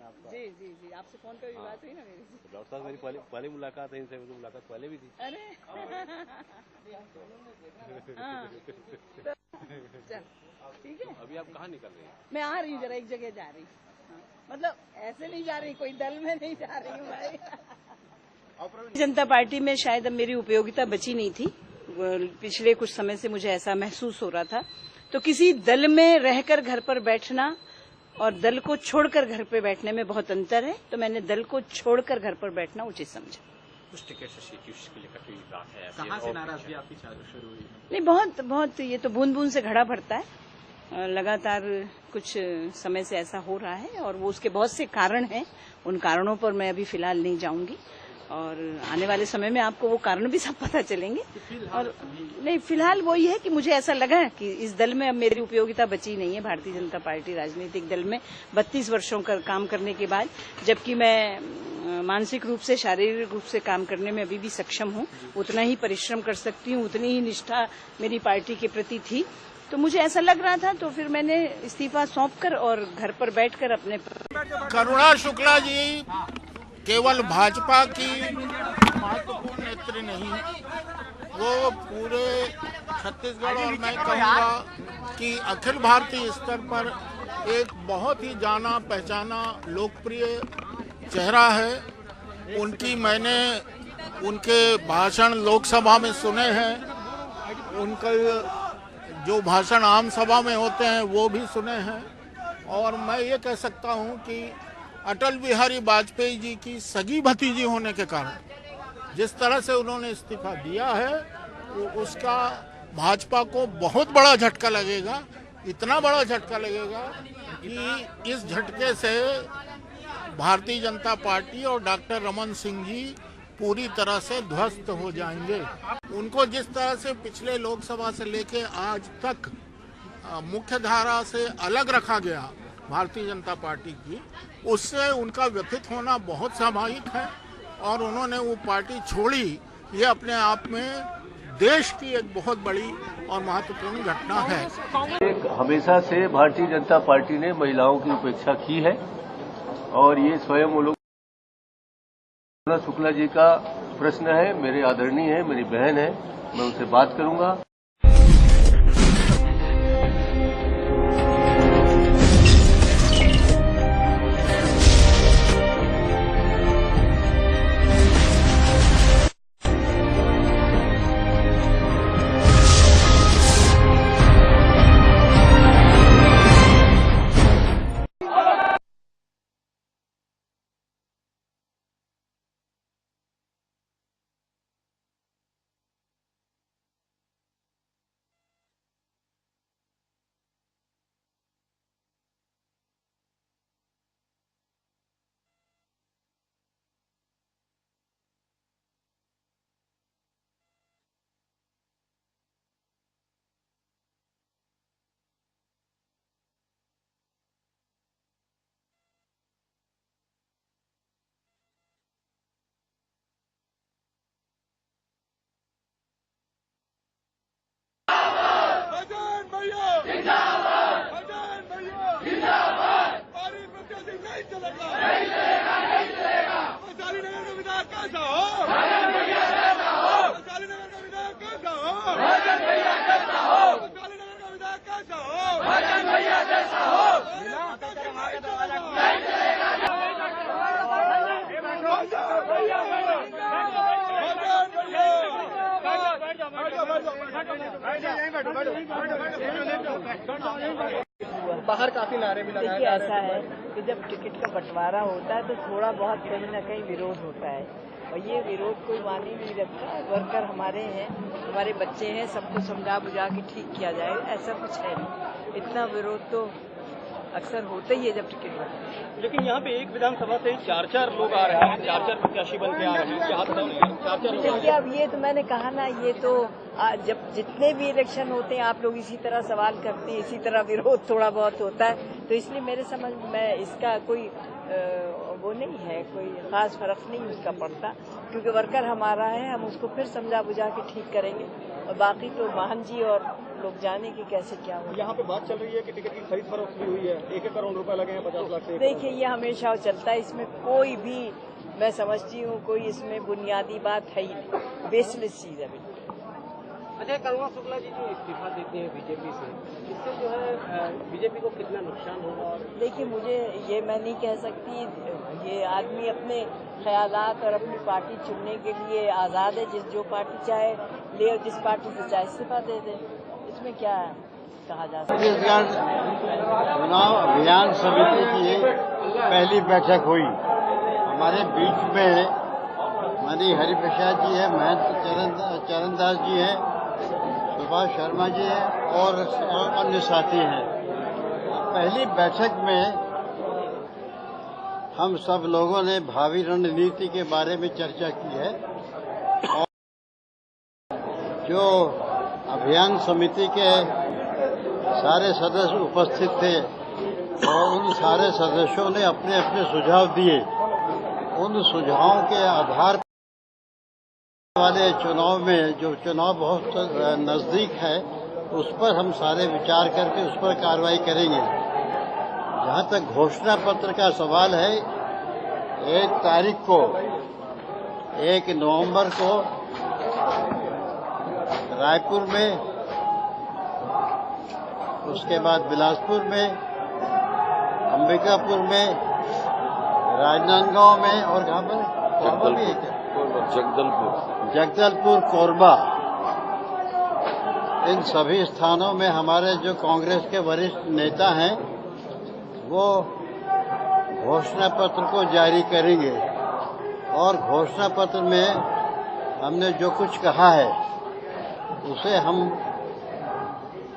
में आपका। जी जी जी, आपसे फोन पे भी बात हुई ना मेरी। डॉक्टर साहब मेरी पहली मुलाकात है इनसे, मुझे मुलाकात पहले भी थी। अरे हाँ, चल ठीक है। अभी आप कहाँ निकल रही हैं? मैं आ रही हूँ, जरा एक जगह जा रही हूँ। मतलब ऐसे नहीं जा रही, कोई दल में नहीं जा रही हूँ भाई। जनता पार्टी में शायद अब मेरी उपयोगिता बची नहीं थी। पिछले कुछ समय से मुझे ऐसा महसूस हो रहा था। तो किसी दल में रहकर घर पर बैठना और दल को छोड़कर घर पे बैठने में बहुत अंतर है। तो मैंने दल को छोड़कर घर पर बैठना उचित समझा। कुछ टिकट से के लेकर कोई बात है? कहाँ से नाराजगी आपकी शुरू हुई? नहीं, बहुत बहुत, ये तो बूंद बूंद से घड़ा भरता है। लगातार कुछ समय से ऐसा हो रहा है और वो उसके बहुत से कारण हैं। उन कारणों पर मैं अभी फिलहाल नहीं जाऊंगी और आने वाले समय में आपको वो कारण भी सब पता चलेंगे। और नहीं, फिलहाल वही है कि मुझे ऐसा लगा कि इस दल में अब मेरी उपयोगिता बची नहीं है। भारतीय जनता पार्टी राजनीतिक दल में 32 वर्षों का काम करने के बाद, जबकि मैं मानसिक रूप से, शारीरिक रूप से काम करने में अभी भी सक्षम हूँ, उतना ही परिश्रम कर सकती हूँ, उतनी ही निष्ठा मेरी पार्टी के प्रति थी। तो मुझे ऐसा लग रहा था, तो फिर मैंने इस्तीफा सौंपकर और घर पर बैठकर अपने। करुणा शुक्ला जी केवल भाजपा की महत्वपूर्ण नेत्री नहीं, वो पूरे छत्तीसगढ़ और मैं कहूँगा कि अखिल भारतीय स्तर पर एक बहुत ही जाना पहचाना लोकप्रिय चेहरा है। उनके भाषण लोकसभा में सुने हैं, उनके जो भाषण आम सभा में होते हैं वो भी सुने हैं। और मैं ये कह सकता हूँ कि अटल बिहारी वाजपेयी जी की सगी भतीजी होने के कारण जिस तरह से उन्होंने इस्तीफा दिया है, उसका भाजपा को बहुत बड़ा झटका लगेगा। इतना बड़ा झटका लगेगा कि इस झटके से भारतीय जनता पार्टी और डॉक्टर रमन सिंह जी पूरी तरह से ध्वस्त हो जाएंगे। उनको जिस तरह से पिछले लोकसभा से लेके आज तक मुख्य धारा से अलग रखा गया भारतीय जनता पार्टी की, उससे उनका व्यथित होना बहुत स्वाभाविक है। और उन्होंने वो पार्टी छोड़ी, ये अपने आप में देश की एक बहुत बड़ी और महत्वपूर्ण घटना है। हमेशा से भारतीय जनता पार्टी ने महिलाओं की उपेक्षा की है और ये स्वयं वो लोग। करुणा शुक्ला जी का प्रश्न है, मेरे आदरणीय है, मेरी बहन है, मैं उनसे बात करूंगा। बाहर काफी नारे भी लगाए। देखिए, ऐसा है कि जब टिकट का बंटवारा होता है तो थोड़ा बहुत कहीं न कहीं विरोध होता है और ये विरोध कोई मानी नहीं रखता। वर्कर हमारे हैं, हमारे बच्चे हैं, सबको समझा बुझा के ठीक किया जाएगा, ऐसा कुछ है नहीं। इतना विरोध तो अक्सर होता ही है जब टिकट बनता है। लेकिन यहाँ पे एक विधानसभा से 4-4 लोग आ रहे हैं, 4-4 प्रत्याशी बन के आ रहे हैं, क्या बताओ? 4-4 लोग। देखिए, अब ये तो मैंने कहा ना, ये तो जब जितने भी इलेक्शन होते हैं आप लोग इसी तरह सवाल करते हैं, इसी तरह विरोध थोड़ा बहुत होता है। तो इसलिए मेरे समझ में इसका कोई वो नहीं है, कोई खास फर्क नहीं उसका पड़ता, क्योंकि वर्कर हमारा है, हम उसको फिर समझा बुझा के ठीक करेंगे। और बाकी तो महान जी और आप लोग जाने कि कैसे क्या हो। यहाँ पे बात चल रही है कि टिकट की खरीद फरोख्त भी हुई है, 1-1 करोड़ रुपए लगे हैं, 50 लाख से। देखिए ये हमेशा चलता है, इसमें कोई भी मैं समझती हूँ कोई इसमें बुनियादी बात है ही नहीं, बेसलेस चीज है बिल्कुल। अच्छा, करुणा शुक्ला जी जो इस्तीफा देते हैं बीजेपी से, इससे जो है बीजेपी को कितना नुकसान होगा? और देखिए मुझे ये मैं नहीं कह सकती, ये आदमी अपने ख्यालात और अपनी पार्टी चुनने के लिए आज़ाद है, जो पार्टी चाहे ले और जिस पार्टी से चाहे इस्तीफा दे दे, इसमें क्या कहा जा सकता है। छत्तीसगढ़ चुनाव अभियान समिति की पहली बैठक हुई। हमारे बीच में माननीय हरिप्रसाद जी है, महंत चरणदास जी है, सुभाष शर्मा जी है और अन्य साथी हैं। पहली बैठक में हम सब लोगों ने भावी रणनीति के बारे में चर्चा की है और जो अभियान समिति के सारे सदस्य उपस्थित थे और उन सारे सदस्यों ने अपने अपने सुझाव दिए। उन सुझावों के आधार पर वाले चुनाव में, जो चुनाव बहुत नजदीक है, उस पर हम सारे विचार करके उस पर कार्रवाई करेंगे। जहां तक घोषणा पत्र का सवाल है, 1 तारीख को 1 नवंबर को रायपुर में, उसके बाद बिलासपुर में, अंबिकापुर में, राजनांदगांव में और कहाँ पर जगदलपुर, कोरबा, इन सभी स्थानों में हमारे जो कांग्रेस के वरिष्ठ नेता हैं वो घोषणा पत्र को जारी करेंगे और घोषणा पत्र में हमने जो कुछ कहा है उसे हम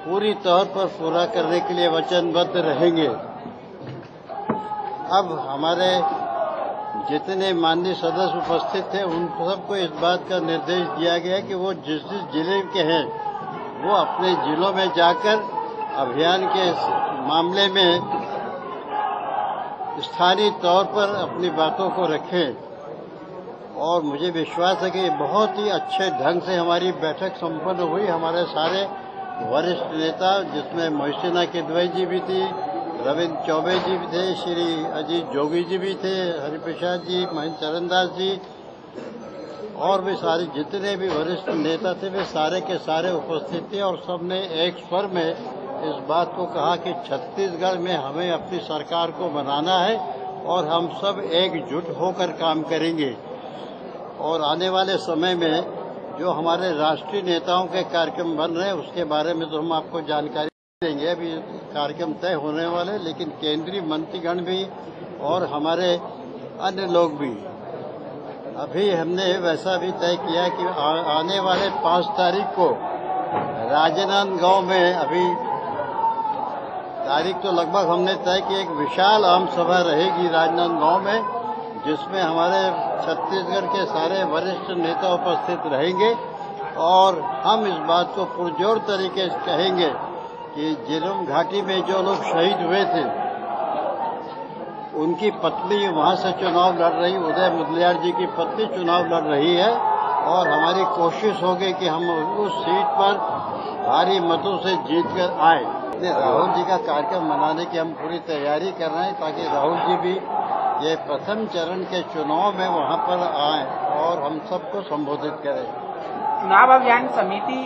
पूरी तौर पर पूरा करने के लिए वचनबद्ध रहेंगे। अब हमारे जितने माननीय सदस्य उपस्थित थे उन सबको इस बात का निर्देश दिया गया कि वो जिस जिस जिले के हैं वो अपने जिलों में जाकर अभियान के मामले में स्थानीय तौर पर अपनी बातों को रखें। और मुझे विश्वास है कि बहुत ही अच्छे ढंग से हमारी बैठक संपन्न हुई। हमारे सारे वरिष्ठ नेता, जिसमें मोहसिना किदवई जी भी थी, रविंद्र चौबे जी भी थे, श्री अजीत जोगी जी भी थे, हरिप्रसाद जी, महंत चरणदास जी और भी सारे जितने भी वरिष्ठ नेता थे वे सारे के सारे उपस्थित थे और सबने एक स्वर में इस बात को कहा कि छत्तीसगढ़ में हमें अपनी सरकार को बनाना है और हम सब एकजुट होकर काम करेंगे। और आने वाले समय में जो हमारे राष्ट्रीय नेताओं के कार्यक्रम बन रहे हैं उसके बारे में तो हम आपको जानकारी देंगे। अभी कार्यक्रम तय होने वाले, लेकिन केंद्रीय मंत्रीगण भी और हमारे अन्य लोग भी, अभी हमने वैसा भी तय किया कि आने वाले 5 तारीख को राजनांदगांव में, अभी तारीख तो लगभग हमने तय की, एक विशाल आम सभा रहेगी राजनांदगांव में, जिसमें हमारे छत्तीसगढ़ के सारे वरिष्ठ नेता उपस्थित रहेंगे और हम इस बात को पुरजोर तरीके से कहेंगे कि झीरम घाटी में जो लोग शहीद हुए थे उनकी पत्नी वहां से चुनाव लड़ रही, उदय मुदलियार जी की पत्नी चुनाव लड़ रही है और हमारी कोशिश होगी कि हम उस सीट पर भारी मतों से जीतकर आए। राहुल जी का कार्यक्रम मनाने की हम पूरी तैयारी कर रहे हैं ताकि राहुल जी भी ये प्रथम चरण के चुनाव में वहां पर आए और हम सबको संबोधित करें। चुनाव अभियान समिति,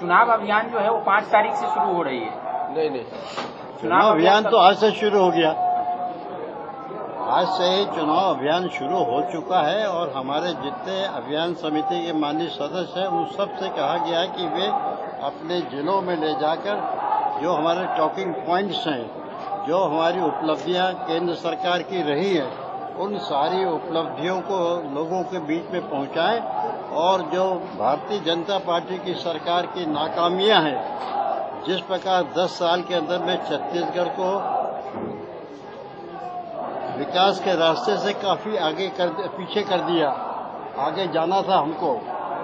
चुनाव अभियान जो है वो 5 तारीख से शुरू हो रही है। नहीं, चुनाव अभियान तो आज से शुरू हो गया। आज से ही चुनाव अभियान शुरू हो चुका है और हमारे जितने अभियान समिति के माननीय सदस्य हैं उन सबसे कहा गया है कि वे अपने जिलों में ले जाकर जो हमारे टॉकिंग पॉइंट्स हैं, जो हमारी उपलब्धियां केंद्र सरकार की रही है, उन सारी उपलब्धियों को लोगों के बीच में पहुंचाएं और जो भारतीय जनता पार्टी की सरकार की नाकामियां हैं, जिस प्रकार 10 साल के अंदर में छत्तीसगढ़ को विकास के रास्ते से काफी पीछे कर दिया। आगे जाना था हमको।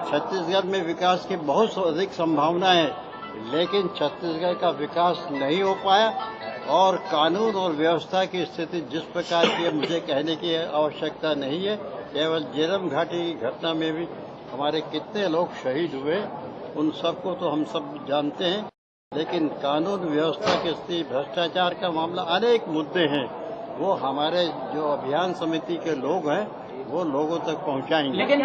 छत्तीसगढ़ में विकास की बहुत अधिक संभावनाएं है, लेकिन छत्तीसगढ़ का विकास नहीं हो पाया और कानून और व्यवस्था की स्थिति जिस प्रकार की है मुझे कहने की आवश्यकता नहीं है। केवल झीरम घाटी की घटना में भी हमारे कितने लोग शहीद हुए उन सबको तो हम सब जानते हैं। लेकिन कानून व्यवस्था की स्थिति, भ्रष्टाचार का मामला, अनेक मुद्दे हैं, वो हमारे जो अभियान समिति के लोग हैं वो लोगों तक पहुंचाएंगे। लेकिन